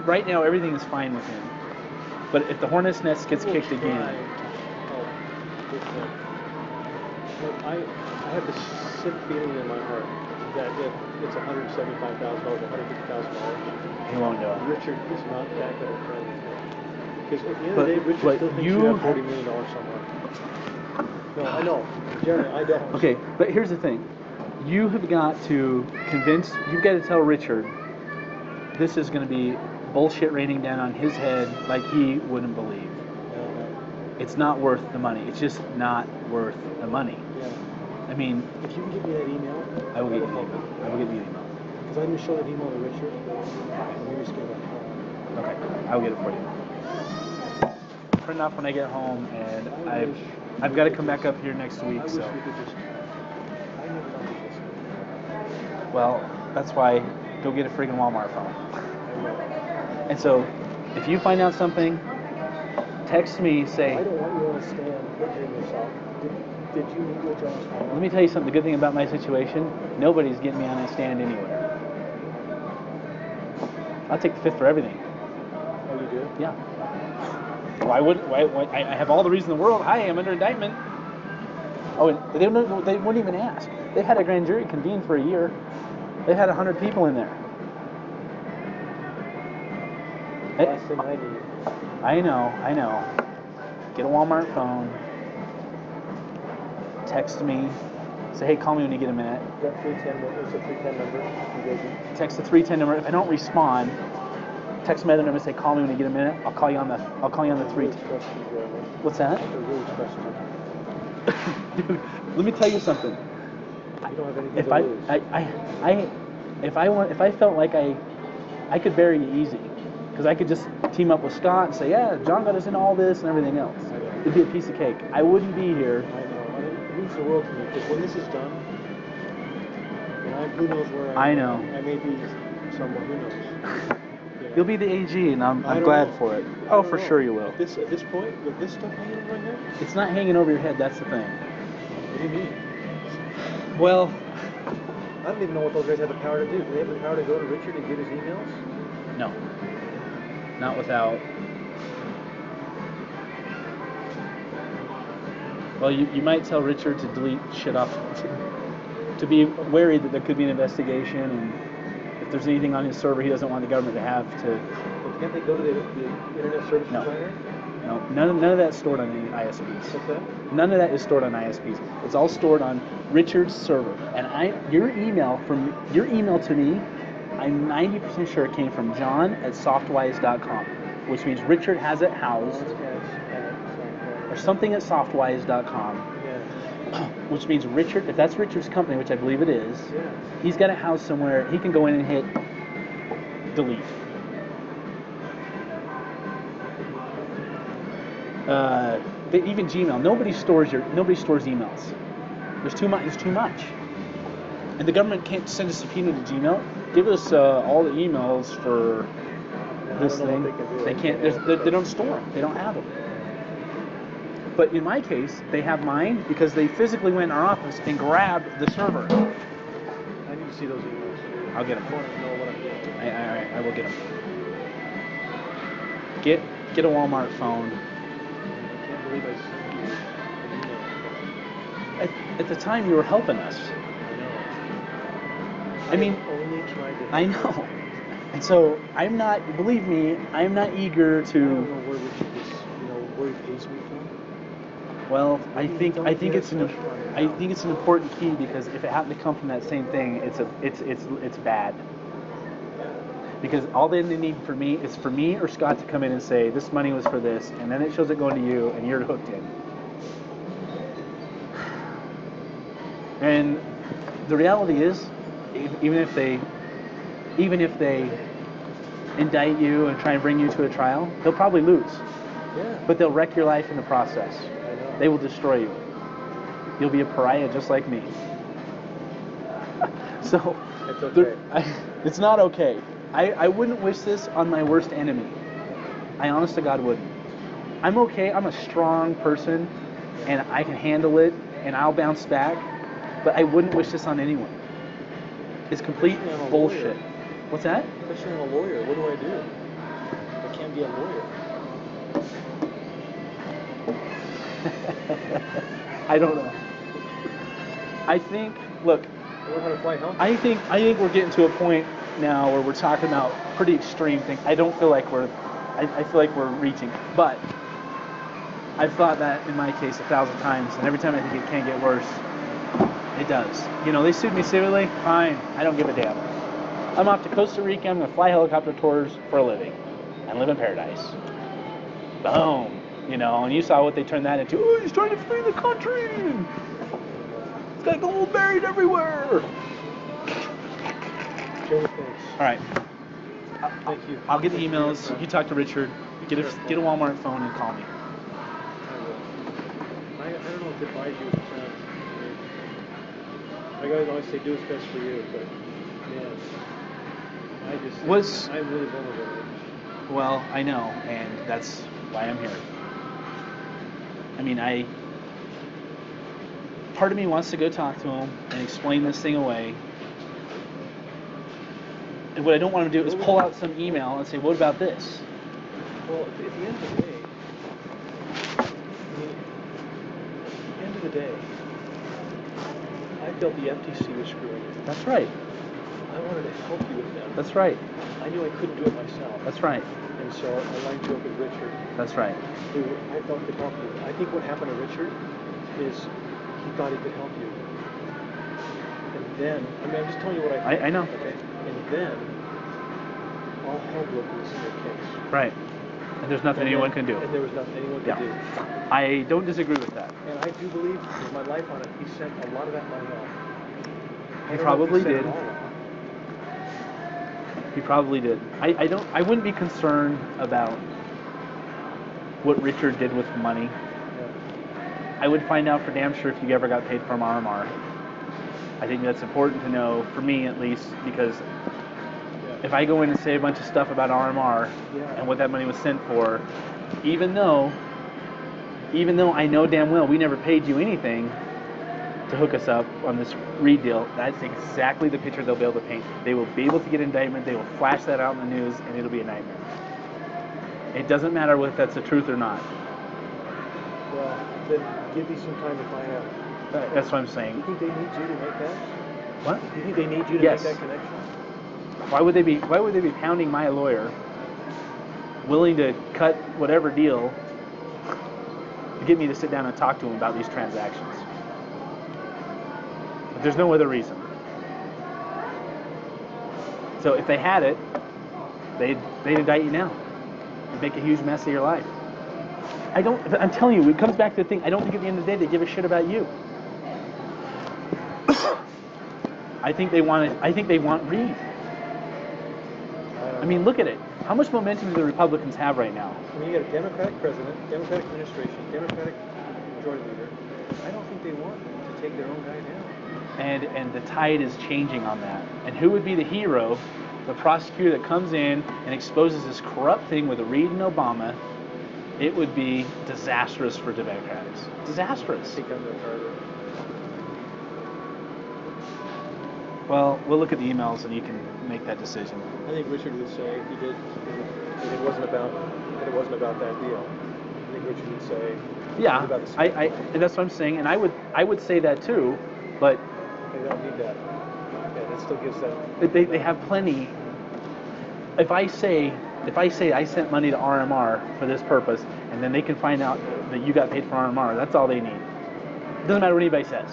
right now everything is fine with him. But if the hornet's nest gets kicked again, I have this sick feeling in my heart that if it's $175,000, $150,000, he won't do it. Richard is not that good a friend. Because at the end of the day, Richard still thinks you have $40 million somewhere. No, I know. Jeremy, I don't. Okay, but here's the thing. You have got to you've got to tell Richard this is going to be bullshit raining down on his head like he wouldn't believe. It's not worth the money. It's just not worth the money. Yeah. I mean... If you can give me that email... I will get you an email. I will get you an email. Because I didn't show that email to Richard. Maybe just give that. Okay, I will get it for you. Print off when I get home, and I've got to come back up here next week, so... I never done this. Well, that's why go get a friggin' Walmart phone. And so, if you find out something, text me, say... I don't want you on a stand perjuring yourself. Did you meet with John's phone? Let me tell you something. The good thing about my situation, nobody's getting me on a stand anywhere. I'll take the fifth for everything. Oh, you do? Yeah. Why wouldn't? Why, I have all the reason in the world. Hi, I'm under indictment. Oh, and they wouldn't even ask. They've had a grand jury convened for a year. They've had 100 people in there. Last thing I need. I know. Get a Walmart phone. Text me. Say, hey, call me when you get a minute. That 310, it's a 310 number. Engagement. Text the 310 number. If I don't respond, text my other number and say, call me when you get a minute. I'll call you on the 310. What's that? I really trust you. Dude, let me tell you something. You don't have anything If to lose. if I felt like I could bury you easy, because I could just team up with Scott and say, yeah, John got us into all this and everything else. It'd be a piece of cake. I wouldn't be here. I know. It means the world to me, because when this is done, who knows where I know. I may be somewhere. Who knows? You'll be the AG, and I'm glad for it. Oh, for sure you will. At this point, with this stuff hanging over my head? It's not hanging over your head, that's the thing. What do you mean? Well, I don't even know what those guys have the power to do. Do they have the power to go to Richard and get his emails? no. Not without... Well, you might tell Richard to delete shit off, to be wary that there could be an investigation, and if there's anything on his server he doesn't want the government to have to... Well, can't they go to the internet service provider? No, none of that's stored on any ISPs. What's that? None of that is stored on ISPs. It's all stored on Richard's server. And your email to me, I'm 90% sure it came from John at softwise.com, which means Richard has it housed, or something at softwise.com, which means Richard, if that's Richard's company, which I believe it is, he's got it housed somewhere. He can go in and hit delete. Even Gmail, nobody stores emails. There's too much. And the government can't send a subpoena to Gmail. Give us all the emails for this thing. They can't. They don't store them. They don't have them. But in my case, they have mine because they physically went in our office and grabbed the server. I need to see those emails. I'll get them. I want to know what I'm doing. I will get them. Get a Walmart phone. I can't believe I sent you an email. At the time, you were helping us. I know. I only tried to. I know. And so I'm not. Believe me, I'm not eager to. I don't know where Richard is. Where he pays me from. Well, I think it's an important key, because if it happened to come from that same thing, it's bad. Because all they need for me is for me or Scott to come in and say this money was for this, and then it shows it going to you, and you're hooked in. And the reality is, even if they indict you and try and bring you to a trial, they'll probably lose. Yeah. But they'll wreck your life in the process. I know. They will destroy you. You'll be a pariah just like me. So, It's okay. It's not okay. I wouldn't wish this on my worst enemy. I honest to God wouldn't. I'm okay. I'm a strong person, and I can handle it, and I'll bounce back. But I wouldn't wish this on anyone. It's complete bullshit. What's that? Especially I'm a lawyer. What do I do? I can't be a lawyer. I don't know. I think, look, Learn how to fly I think we're getting to a point now where we're talking about pretty extreme things. I don't feel like I feel like we're reaching. But I've thought that in my case 1,000 times, and every time I think it can get worse, it does. They sued me civilly. Fine. I don't give a damn. I'm off to Costa Rica. I'm going to fly helicopter tours for a living and live in paradise. Boom. And you saw what they turned that into. Oh, he's trying to flee the country. He's got gold buried everywhere. Joe, thanks. All right. Thank you. I'll get the emails. You talk to Richard. Get a Walmart phone and call me. I will. I don't know if advise you. My guys always say do what's best for you, but Man, I'm really vulnerable. Well, I know, and that's why I'm here. I mean, part of me wants to go talk to him and explain this thing away. And what I don't want to do is pull out some email and say, what about this? Well, at the end of the day, I felt the FTC was screwing you. That's right. I wanted to help you with them. That's right. I knew I couldn't do it myself. That's right. And so I lined you up with Richard. That's right. I thought could help you. I think what happened to Richard is he thought he could help you. And then, I'm just telling you what I think. I know. Okay? And then, all hell broke loose in your case. Right. And there's nothing anyone can do. And there was nothing anyone could do. I don't disagree with that. And I do believe, with my life on it, he sent a lot of that money off. He probably did. He probably did. I wouldn't be concerned about what Richard did with money. Yeah. I would find out for damn sure if you ever got paid from RMR. I think that's important to know, for me at least, because if I go in and say a bunch of stuff about RMR and what that money was sent for, even though I know damn well we never paid you anything to hook us up on this Reed deal, that's exactly the picture they'll be able to paint. They will be able to get indictment, they will flash that out in the news, and it'll be a nightmare. It doesn't matter if that's the truth or not. Well, then give me some time to find out. That's what I'm saying. You think they need you to make that? What? You think they need you to make that connection? Why would they be pounding my lawyer, willing to cut whatever deal to get me to sit down and talk to him about these transactions? But there's no other reason. So if they had it, they'd indict you now. It'd make a huge mess of your life. I'm telling you, it comes back to the thing. I don't think at the end of the day they give a shit about you. I think they want Reed. I mean, look at it. How much momentum do the Republicans have right now? I mean, you got a Democratic president, Democratic administration, Democratic majority leader. I don't think they want to take their own guy down. And the tide is changing on that. And who would be the hero? The prosecutor that comes in and exposes this corrupt thing with Reed and Obama. It would be disastrous for Democrats. Disastrous. Take on their Carter. Well, we'll look at the emails and you can make that decision. I think Richard would say if he did, that it wasn't about that deal. I think Richard would say. Yeah, that's what I'm saying, and I would say that too, but they don't need that. Yeah, that still gives them. They have plenty. If I say I sent money to RMR for this purpose, and then they can find out that you got paid for RMR, that's all they need. It doesn't matter what anybody says.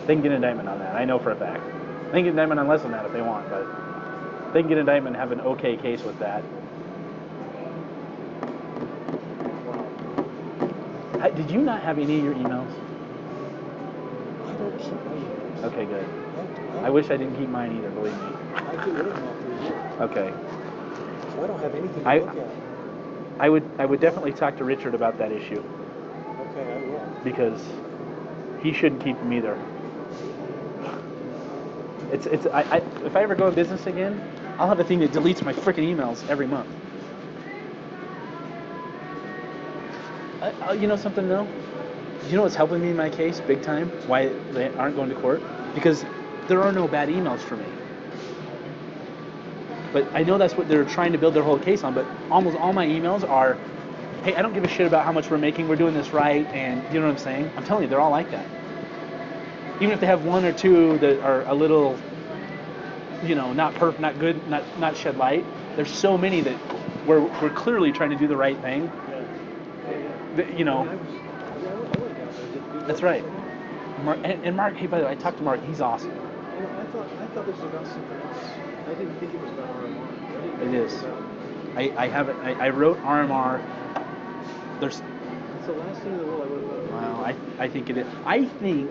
They can get an indictment on that. I know for a fact. They can get an indictment on less than that if they want, but they can get an indictment and have an okay case with that. Did you not have any of your emails? I don't keep my emails. Okay, good. I wish I didn't keep mine either, believe me. I get rid of them after a year. Okay. So I don't have anything to look at. I would definitely talk to Richard about that issue. Okay, I will. Because he shouldn't keep them either. If I ever go in business again, I'll have a thing that deletes my freaking emails every month. You know something though? You know what's helping me in my case big time? Why they aren't going to court? Because there are no bad emails for me. But I know that's what they're trying to build their whole case on, but almost all my emails are, hey, I don't give a shit about how much we're making, we're doing this right, and you know what I'm saying? I'm telling you, they're all like that. Even if they have one or two that are a little, not perfect, not good, not shed light, there's so many that we're clearly trying to do the right thing. That's right. And Mark, hey, by the way, I talked to Mark. He's awesome. I thought this was about something else. I didn't think it was about RMR. It is. I have it. I wrote RMR. It's the last thing in the world I wrote about. Well, I think it is. I think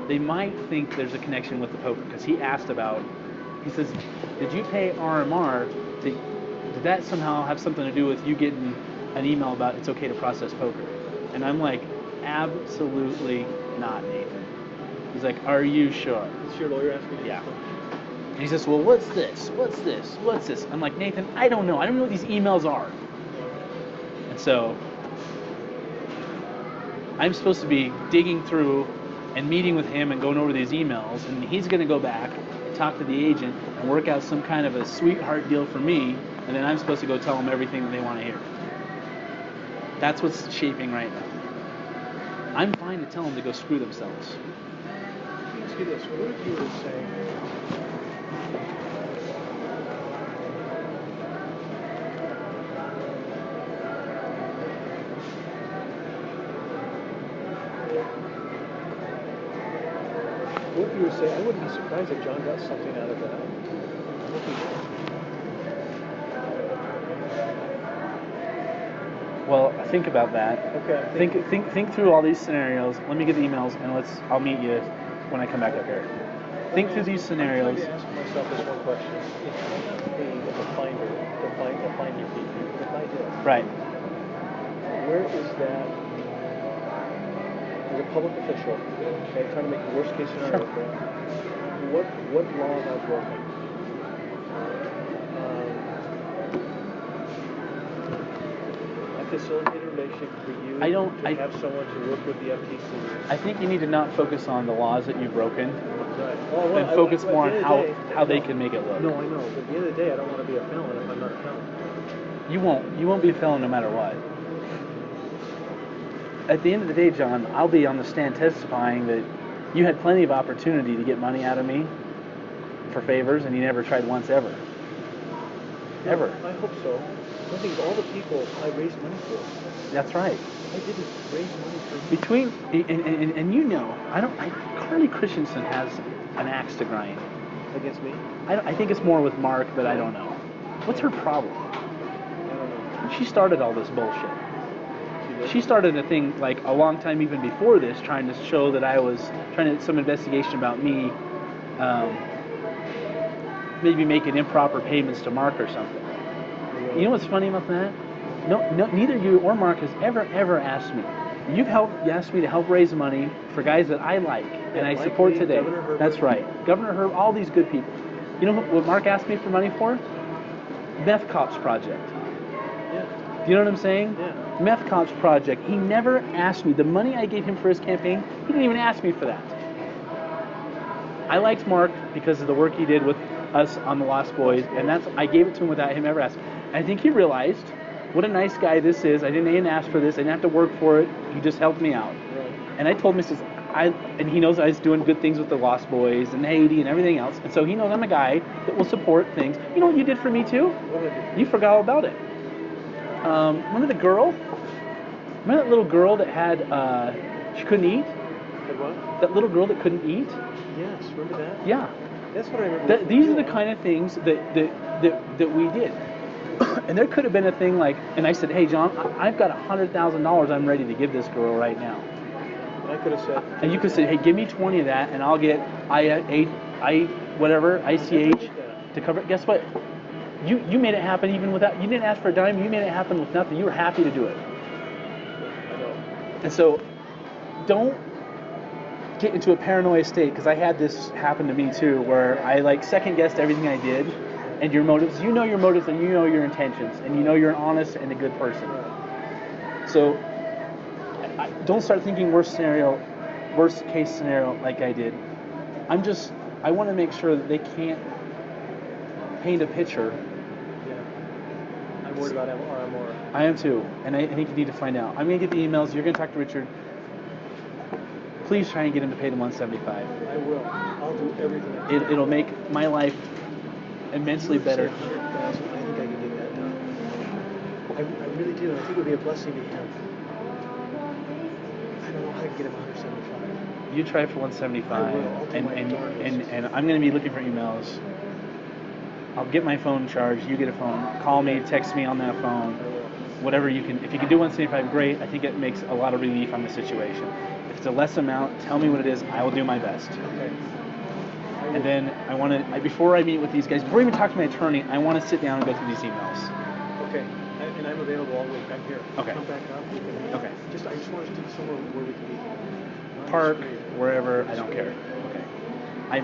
they might think there's a connection with the poker because he asked about. He says, "Did you pay RMR? Did that somehow have something to do with you getting an email about it's okay to process poker?" And I'm like, absolutely not, Nathan. He's like, are you sure? Is your lawyer asking you? Yeah. And he says, well, what's this? What's this? What's this? I'm like, Nathan, I don't know. I don't know what these emails are. And so I'm supposed to be digging through and meeting with him and going over these emails, and he's going to go back, talk to the agent, and work out some kind of a sweetheart deal for me, and then I'm supposed to go tell them everything that they want to hear. That's what's shaping right now. I'm fine to tell them to go screw themselves. Let me ask you this. What if you were to say, what if you were to say, I wouldn't be surprised if John got something out of that. I hope he did. Well, think about that. Okay. Think through all these scenarios. Let me get the emails, and I'll meet you when I come back up here. Think through these scenarios. I'm trying to ask myself this one question. If I have to pay the finder, the finder fee, if I do, Right. where is that? As a public official, okay, trying to make the worst case scenario for it, what law have I broken? I facilitate a relationship for you to have someone to work with the FTC. I think you need to not focus on the laws that you've broken, Right. Well, and focus more on how they can make it look. No, I know. But at the end of the day, I don't want to be a felon if I'm not a felon. You won't be a felon no matter what. At the end of the day, John, I'll be on the stand testifying that you had plenty of opportunity to get money out of me for favors, and you never tried once ever. Ever. I hope so. I think all the people I raised money for. That's right. I didn't raise money for you. Between and you know, Carly Christensen has an axe to grind. Against me? I think it's more with Mark, but I don't know. What's her problem? I don't know. She started all this bullshit. She started a thing like a long time even before this, trying to show that I was trying to some investigation about me, maybe making improper payments to Mark or something. You know what's funny about that? No, neither you or Mark has ever asked me. You asked me to help raise money for guys that I like and I support today. That's right, Governor Herb, all these good people. You know what Mark asked me for money for? Meth Cops Project. Yeah. Do you know what I'm saying? Yeah. Meth Cops Project. He never asked me. The money I gave him for his campaign, he didn't even ask me for that. I liked Mark because of the work he did with us on the Lost Boys, and I gave it to him without him ever asking. And I think he realized what a nice guy this is. I didn't even ask for this. I didn't have to work for it. He just helped me out. Right. And I told him, and he knows I was doing good things with the Lost Boys and Haiti and everything else. And so he knows I'm a guy that will support things. You know what you did for me too? What did I do? You forgot all about it. Remember the girl? Remember that little girl that had, she couldn't eat? Had what? That little girl that couldn't eat? Yes, remember that? Yeah. That's what I remember. These are the kind of things that we did. And there could have been a thing like, and I said, hey, John, I've got $100,000 I'm ready to give this girl right now. And I could have said. And you could say, hey, give me 20 of that, and I'll get ICH to cover it. Guess what? You made it happen even without, you didn't ask for a dime, you made it happen with nothing. You were happy to do it. I know. And so, don't get into a paranoia state, because I had this happen to me too, where I second guessed everything I did, and your motives, you know your motives and you know your intentions, and you know you're an honest and a good person. So, don't start thinking worst case scenario like I did. I want to make sure that they can't paint a picture. Yeah. I'm worried about Amora. I am too, and I think you need to find out. I'm going to get the emails, you're going to talk to Richard. Please try and get him to pay the $175. I will. I'll do everything I can. It'll make my life immensely better. $100,000. I think I can get that done. I really do. I think it would be a blessing to him. I don't know how I can get him 175. You try for 175, I will. I'll do my darndest. and I'm going to be looking for emails. I'll get my phone charged. You get a phone. Call me, text me on that phone. Whatever you can. If you can do 175, great. I think it makes a lot of relief on the situation. If it's a less amount, tell me what it is. I will do my best. Okay. And then I want to, before I meet with these guys, before I even talk to my attorney, I want to sit down and go through these emails. Okay. And I'm available all week. I'm here. Okay. Come back up. Okay. I just want to do somewhere where we can meet. park, wherever. I don't care. Okay. I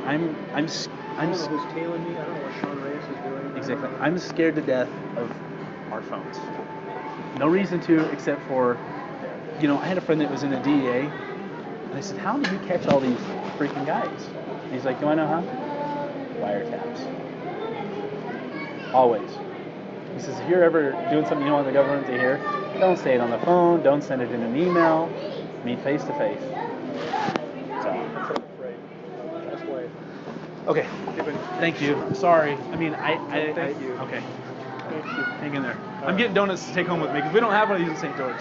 don't know who's tailing me. I don't know what Sean Reyes is doing. Exactly. I'm scared to death of our phones. No reason to, except for, I had a friend that was in the DEA, and I said, how do you catch all these freaking guys? And he's like, do I know how? Wiretaps. Always. He says, if you're ever doing something you don't want the government to hear, don't say it on the phone, don't send it in an email, meet face to face. So. That's why. Okay. Thank you. Sorry. I mean, Thank you. Okay. Thank you. Hang in there. I'm getting donuts to take home with me because we don't have one of these in St. George.